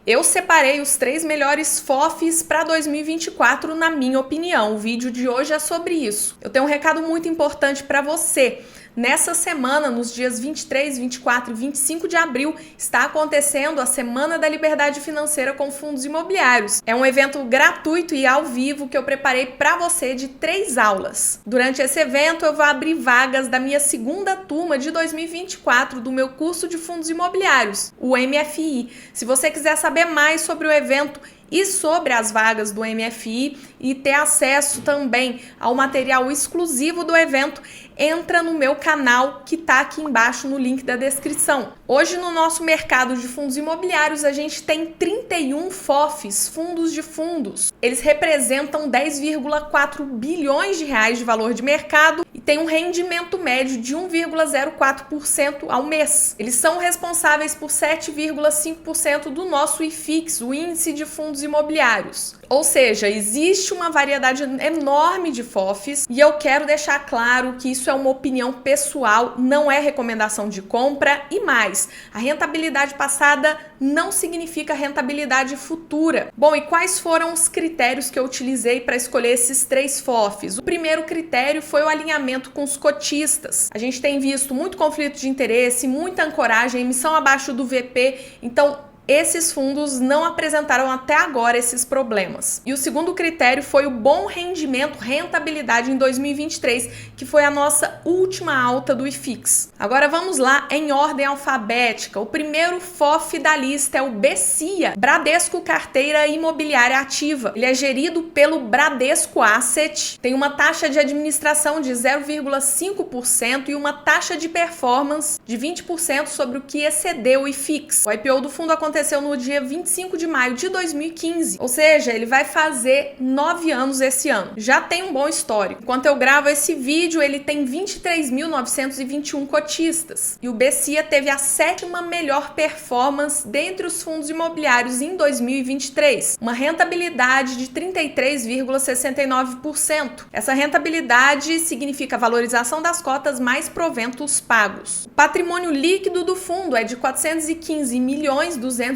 Eu separei os 3 melhores FOFs para 2024, na minha opinião. O vídeo de hoje é sobre isso. Eu tenho um recado muito importante para você. Nessa semana, nos dias 23, 24 e 25 de abril, está acontecendo a Semana da Liberdade Financeira com Fundos Imobiliários. É um evento gratuito e ao vivo que eu preparei para você de 3 aulas. Durante esse evento, eu vou abrir vagas da minha segunda turma de 2024 do meu curso de Fundos Imobiliários, o MFI. Se você quiser saber mais sobre o evento e sobre as vagas do MFI e ter acesso também ao material exclusivo do evento, entra no meu canal que tá aqui embaixo no link da descrição. Hoje no nosso mercado de fundos imobiliários a gente tem 31 FOFs, fundos de fundos. Eles representam 10,4 bilhões de reais de valor de mercado e tem um rendimento médio de 1,04% ao mês. Eles são responsáveis por 7,5% do nosso IFIX, o Índice de Fundos Imobiliários. Ou seja, existe uma variedade enorme de FOFs e eu quero deixar claro que isso é uma opinião pessoal, não é recomendação de compra e mais. A rentabilidade passada não significa rentabilidade futura. Bom, e quais foram os critérios que eu utilizei para escolher esses 3 FOFs? O primeiro critério foi o alinhamento com os cotistas. A gente tem visto muito conflito de interesse, muita ancoragem, emissão abaixo do VP, então esses fundos não apresentaram até agora esses problemas. E o segundo critério foi o bom rendimento, rentabilidade em 2023, que foi a nossa última alta do IFIX. Agora vamos lá em ordem alfabética. O primeiro FOF da lista é o BCIA, Bradesco Carteira Imobiliária Ativa. Ele é gerido pelo Bradesco Asset, tem uma taxa de administração de 0,5% e uma taxa de performance de 20% sobre o que excedeu o IFIX. O IPO do fundo aconteceu no dia 25 de maio de 2015, ou seja, ele vai fazer 9 anos esse ano. Já tem um bom histórico. Enquanto eu gravo esse vídeo, ele tem 23.921 cotistas. E o BCIA teve a 7ª melhor performance dentre os fundos imobiliários em 2023. Uma rentabilidade de 33,69%. Essa rentabilidade significa a valorização das cotas mais proventos pagos. O patrimônio líquido do fundo é de 415.280.000.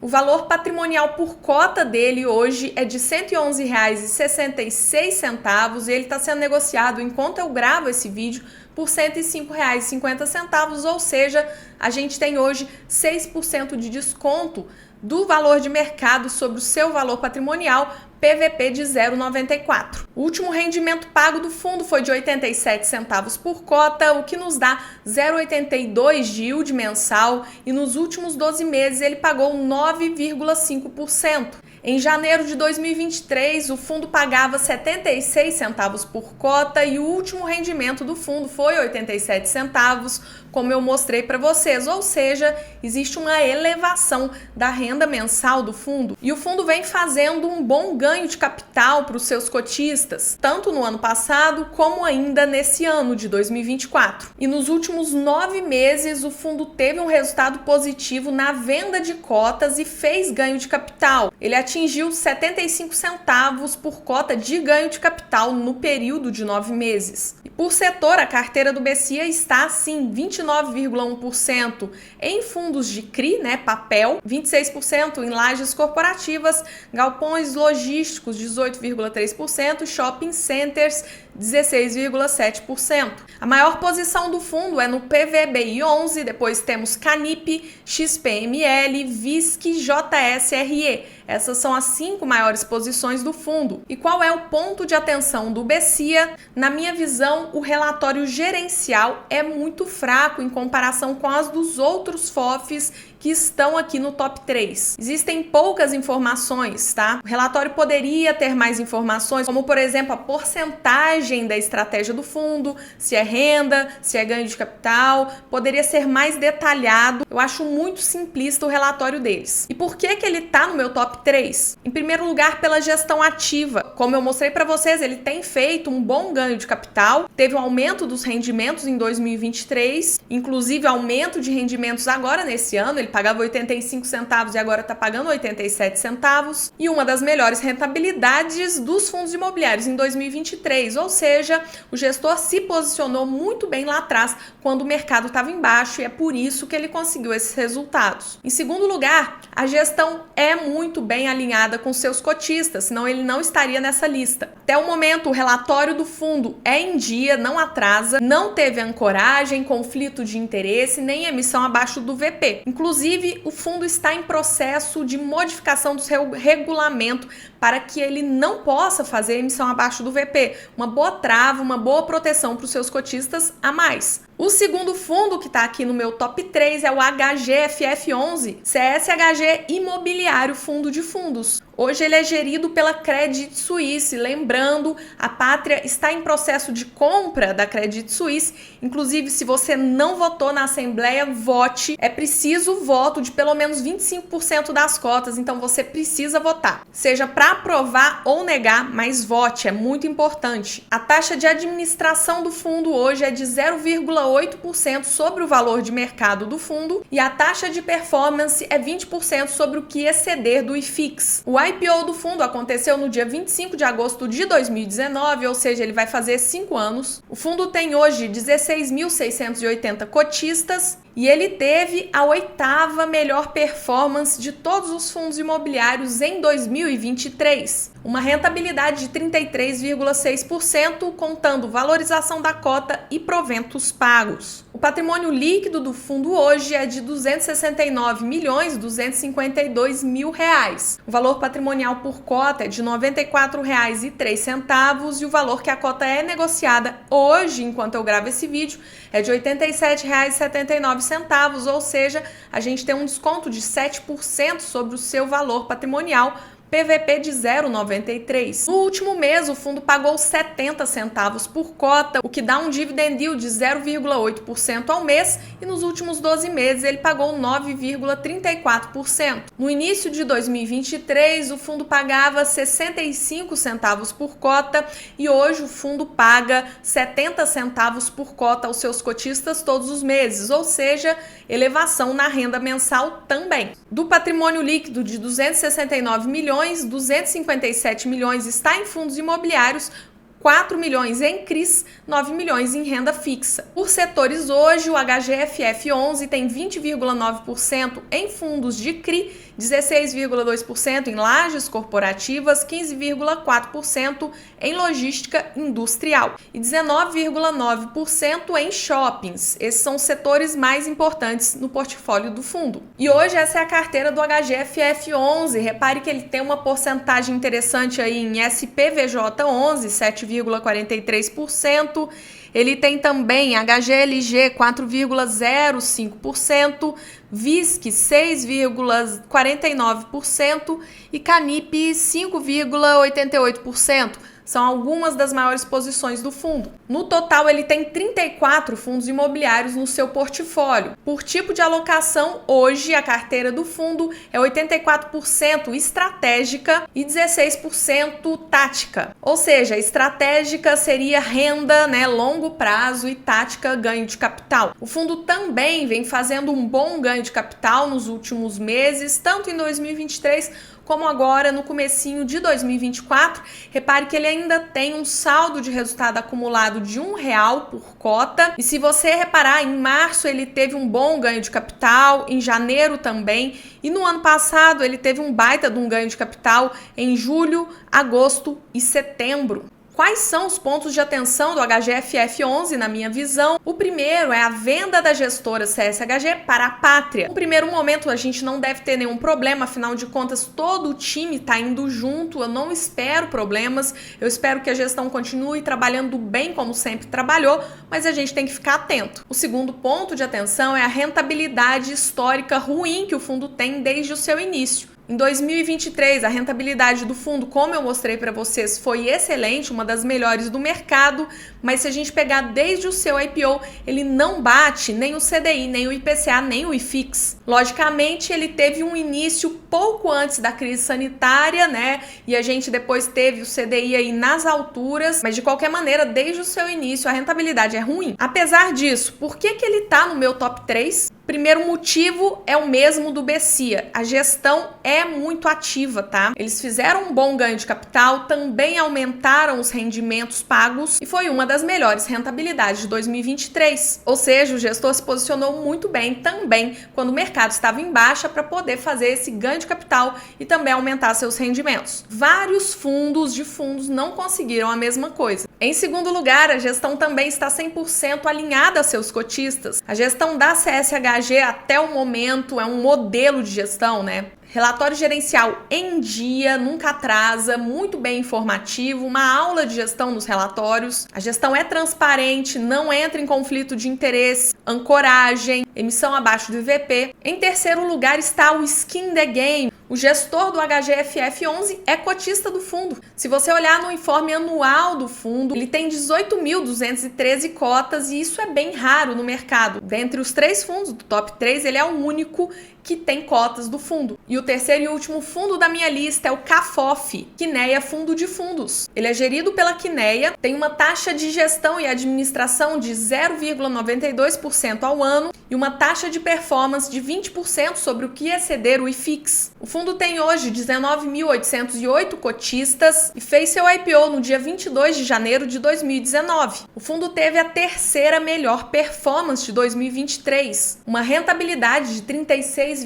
O valor patrimonial por cota dele hoje é de R$ 111,66 e ele está sendo negociado, enquanto eu gravo esse vídeo, por R$ 105,50, ou seja, a gente tem hoje 6% de desconto do valor de mercado sobre o seu valor patrimonial, PVP de 0,94. O último rendimento pago do fundo foi de 87 centavos por cota, o que nos dá 0,82 de yield mensal e nos últimos 12 meses ele pagou 9,5%. Em janeiro de 2023, o fundo pagava 76 centavos por cota e o último rendimento do fundo foi 87 centavos, como eu mostrei para vocês, ou seja, existe uma elevação da renda mensal do fundo e o fundo vem fazendo um bom ganho de capital para os seus cotistas, tanto no ano passado como ainda nesse ano de 2024. E nos últimos 9 meses, o fundo teve um resultado positivo na venda de cotas e fez ganho de capital. Ele atingiu 75 centavos por cota de ganho de capital no período de 9 meses. E por setor, a carteira do BCIA está assim 29,1% em fundos de CRI, papel, 26% em lajes corporativas, galpões logísticos 18,3%, shopping centers 16,7%. A maior posição do fundo é no PVBI 11, depois temos Canip, XPML, VISC, JSRE. Essas são as 5 maiores posições do fundo. E qual é o ponto de atenção do BCIA? Na minha visão, o relatório gerencial é muito fraco em comparação com as dos outros FOFs que estão aqui no top 3. Existem poucas informações, tá? O relatório poderia ter mais informações, como por exemplo a porcentagem da estratégia do fundo, se é renda, se é ganho de capital, poderia ser mais detalhado. Eu acho muito simplista o relatório deles. E por que ele tá no meu top 3? Em primeiro lugar, pela gestão ativa. Como eu mostrei para vocês, ele tem feito um bom ganho de capital, teve um aumento dos rendimentos em 2023, inclusive aumento de rendimentos agora nesse ano. ele pagava 85 centavos e agora está pagando 87 centavos. E uma das melhores rentabilidades dos fundos imobiliários em 2023, ou seja, o gestor se posicionou muito bem lá atrás quando o mercado estava embaixo e é por isso que ele conseguiu esses resultados. Em segundo lugar, a gestão é muito bem alinhada com seus cotistas, senão ele não estaria nessa lista. Até o momento, o relatório do fundo é em dia, não atrasa, não teve ancoragem, conflito de interesse, nem emissão abaixo do VP. Inclusive, o fundo está em processo de modificação do seu regulamento para que ele não possa fazer emissão abaixo do VP. Uma boa trava, uma boa proteção para os seus cotistas a mais. O segundo fundo que está aqui no meu top 3 é o HGFF11, CSHG Imobiliário Fundo de Fundos. Hoje ele é gerido pela Credit Suisse. Lembrando, a Pátria está em processo de compra da Credit Suisse. Inclusive, se você não votou na Assembleia, vote. É preciso o voto de pelo menos 25% das cotas, então você precisa votar. Seja para aprovar ou negar, mas vote, é muito importante. A taxa de administração do fundo hoje é de 0,8% sobre o valor de mercado do fundo e a taxa de performance é 20% sobre o que exceder do IFIX. O IPO do fundo aconteceu no dia 25 de agosto de 2019, ou seja, ele vai fazer 5 anos. O fundo tem hoje 16.680 cotistas e ele teve a 8ª melhor performance de todos os fundos imobiliários em 2023. Uma rentabilidade de 33,6%, contando valorização da cota e proventos pagos. O patrimônio líquido do fundo hoje é de R$ 269.252.000. O valor patrimonial por cota é de R$ 94,03 e o valor que a cota é negociada hoje, enquanto eu gravo esse vídeo, é de R$ 87,79, ou seja, a gente tem um desconto de 7% sobre o seu valor patrimonial, PVP de 0,93. No último mês, o fundo pagou 70 centavos por cota, o que dá um dividend yield de 0,8% ao mês, e nos últimos 12 meses ele pagou 9,34%. No início de 2023, o fundo pagava 65 centavos por cota e hoje o fundo paga 70 centavos por cota aos seus cotistas todos os meses, ou seja, elevação na renda mensal também. Do patrimônio líquido de 269 milhões, 257 milhões está em fundos imobiliários, 4 milhões em CRIs, 9 milhões em renda fixa. Por setores hoje, o HGFF11 tem 20,9% em fundos de CRI, 16,2% em lajes corporativas, 15,4% em logística industrial e 19,9% em shoppings. Esses são os setores mais importantes no portfólio do fundo. E hoje essa é a carteira do HGFF11. Repare que ele tem uma porcentagem interessante aí em SPVJ11, 7,43%. Ele tem também HGLG 4,05%, VISC 6,49% e Canip 5,88%. São algumas das maiores posições do fundo. No total, ele tem 34 fundos imobiliários no seu portfólio. Por tipo de alocação, hoje a carteira do fundo é 84% estratégica e 16% tática. Ou seja, estratégica seria renda, longo prazo, e tática, ganho de capital. O fundo também vem fazendo um bom ganho de capital nos últimos meses, tanto em 2023 como agora no comecinho de 2024. Repare que ele ainda tem um saldo de resultado acumulado de R$1 por cota. E se você reparar, em março ele teve um bom ganho de capital, em janeiro também, e no ano passado ele teve um baita de um ganho de capital em julho, agosto e setembro. Quais são os pontos de atenção do HGFF11, na minha visão? O primeiro é a venda da gestora CSHG para a Pátria. No primeiro momento, a gente não deve ter nenhum problema, afinal de contas, todo o time está indo junto, eu não espero problemas, eu espero que a gestão continue trabalhando bem como sempre trabalhou, mas a gente tem que ficar atento. O segundo ponto de atenção é a rentabilidade histórica ruim que o fundo tem desde o seu início. Em 2023, a rentabilidade do fundo, como eu mostrei para vocês, foi excelente, uma das melhores do mercado, mas se a gente pegar desde o seu IPO, ele não bate nem o CDI, nem o IPCA, nem o IFIX. Logicamente, ele teve um início pouco antes da crise sanitária, né? E a gente depois teve o CDI aí nas alturas, mas de qualquer maneira, desde o seu início, a rentabilidade é ruim. Apesar disso, por que ele tá no meu top 3? Primeiro motivo é o mesmo do BCIA. A gestão é muito ativa, tá? Eles fizeram um bom ganho de capital, também aumentaram os rendimentos pagos e foi uma das melhores rentabilidades de 2023. Ou seja, o gestor se posicionou muito bem também quando o mercado estava em baixa para poder fazer esse ganho de capital e também aumentar seus rendimentos. Vários fundos de fundos não conseguiram a mesma coisa. Em segundo lugar, a gestão também está 100% alinhada a seus cotistas. A gestão da CSH até o momento é um modelo de gestão, né? Relatório gerencial em dia, nunca atrasa, muito bem informativo, uma aula de gestão nos relatórios. A gestão é transparente, não entra em conflito de interesse, ancoragem, emissão abaixo do IVP. Em terceiro lugar está o Skin the Game. O gestor do HGFF11 é cotista do fundo. Se você olhar no informe anual do fundo, ele tem 18.213 cotas e isso é bem raro no mercado. Dentre os 3 fundos do top 3, ele é o único que tem cotas do fundo. E o terceiro e último fundo da minha lista é o CAFOF, Quineia Fundo de Fundos. Ele é gerido pela Quineia, tem uma taxa de gestão e administração de 0,92% ao ano e uma taxa de performance de 20% sobre o que exceder o IFIX. O fundo tem hoje 19.808 cotistas e fez seu IPO no dia 22 de janeiro de 2019. O fundo teve a terceira melhor performance de 2023, uma rentabilidade de 36,64%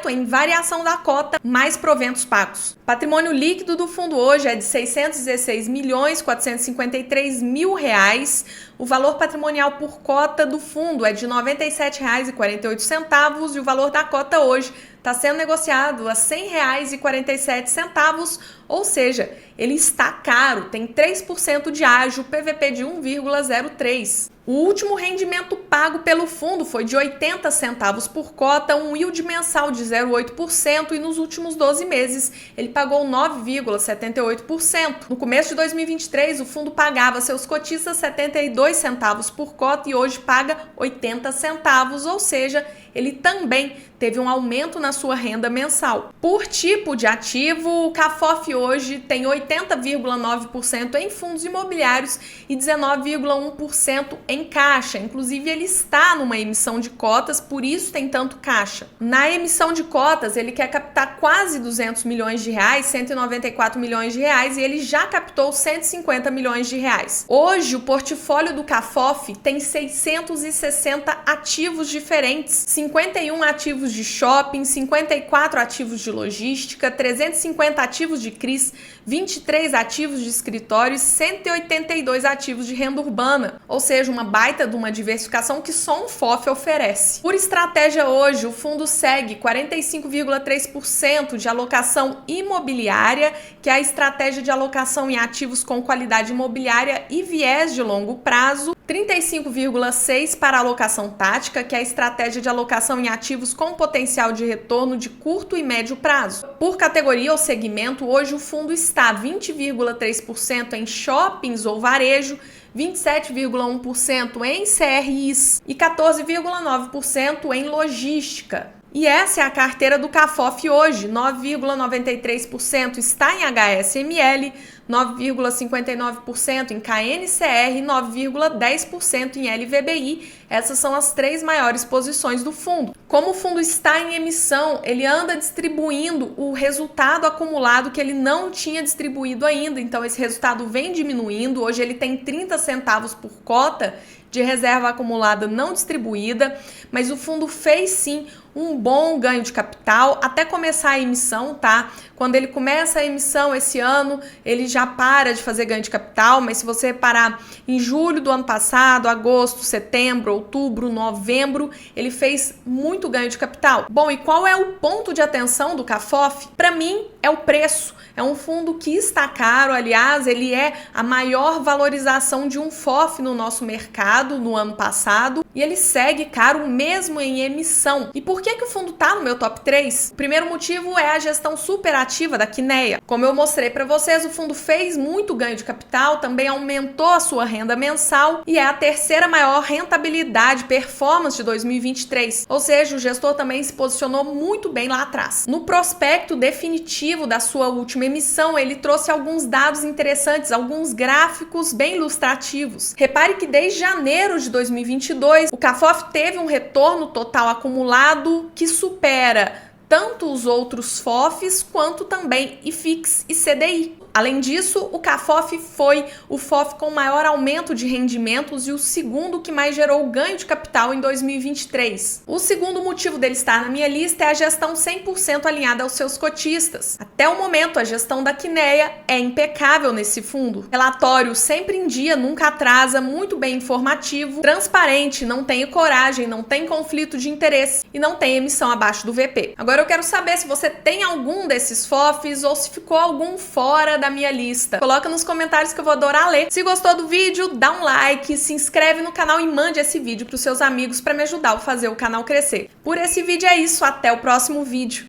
em variação da cota mais proventos pagos. O patrimônio líquido do fundo hoje é de R$ 616.453.000. O valor patrimonial por cota do fundo é de R$ 97,48 e o valor da cota hoje está sendo negociado a R$ 100,47, ou seja, ele está caro, tem 3% de ágio, PVP de 1,03. O último rendimento pago pelo fundo foi de 80 centavos por cota, um yield mensal de 0,8% e nos últimos 12 meses ele pagou 9,78%. No começo de 2023, o fundo pagava seus cotistas 72 centavos por cota e hoje paga 80 centavos, ou seja, ele também teve um aumento na sua renda mensal. Por tipo de ativo, o CAFOF hoje tem 80,9% em fundos imobiliários e 19,1% em caixa. Inclusive, ele está numa emissão de cotas, por isso tem tanto caixa. Na emissão de cotas, ele quer captar quase 200 milhões de reais, 194 milhões de reais, e ele já captou 150 milhões de reais. Hoje, o portfólio do CAFOF tem 660 ativos diferentes, 51 ativos de shopping, 54 ativos de logística, 350 ativos de CRIs, 23 ativos de escritório e 182 ativos de renda urbana, ou seja, uma baita de uma diversificação que só um FOF oferece. Por estratégia hoje, o fundo segue 45,3% de alocação imobiliária, que é a estratégia de alocação em ativos com qualidade imobiliária e viés de longo prazo, 35,6% para alocação tática, que é a estratégia de alocação em ativos com potencial de retorno de curto e médio prazo. Por categoria ou segmento, hoje o fundo está 20,3% em shoppings ou varejo, 27,1% em CRIs e 14,9% em logística. E essa é a carteira do CAFOF hoje, 9,93% está em HSML, 9,59% em KNCR e 9,10% em LVBI. Essas são as 3 maiores posições do fundo. Como o fundo está em emissão, ele anda distribuindo o resultado acumulado que ele não tinha distribuído ainda. Então esse resultado vem diminuindo. Hoje ele tem 30 centavos por cota de reserva acumulada não distribuída, mas o fundo fez sim um bom ganho de capital até começar a emissão, tá? Quando ele começa a emissão esse ano, ele já para de fazer ganho de capital, mas se você parar em julho do ano passado, agosto, setembro, outubro, novembro, ele fez muito ganho de capital. Bom, e qual é o ponto de atenção do CAFOF? Para mim, é o preço. É um fundo que está caro, aliás, ele é a maior valorização de um FOF no nosso mercado no ano passado. e ele segue caro mesmo em emissão. E por que o fundo tá no meu top 3? O primeiro motivo é a gestão super ativa da Kinea. Como eu mostrei para vocês, o fundo fez muito ganho de capital, também aumentou a sua renda mensal e é a terceira maior rentabilidade performance de 2023. Ou seja, o gestor também se posicionou muito bem lá atrás. No prospecto definitivo da sua última emissão, ele trouxe alguns dados interessantes, alguns gráficos bem ilustrativos. Repare que desde janeiro de 2022, o CAFOF teve um retorno total acumulado que supera tanto os outros FOFs quanto também IFIX e CDI. Além disso, o CAFOF foi o FOF com maior aumento de rendimentos e o segundo que mais gerou ganho de capital em 2023. O segundo motivo dele estar na minha lista é a gestão 100% alinhada aos seus cotistas. Até o momento, a gestão da Kinea é impecável nesse fundo. Relatório sempre em dia, nunca atrasa, muito bem informativo, transparente, não tem coragem, não tem conflito de interesse e não tem emissão abaixo do VP. Agora eu quero saber se você tem algum desses FOFs ou se ficou algum fora da minha lista. Coloca nos comentários que eu vou adorar ler. Se gostou do vídeo, dá um like, se inscreve no canal e mande esse vídeo para os seus amigos para me ajudar a fazer o canal crescer. Por esse vídeo é isso, até o próximo vídeo.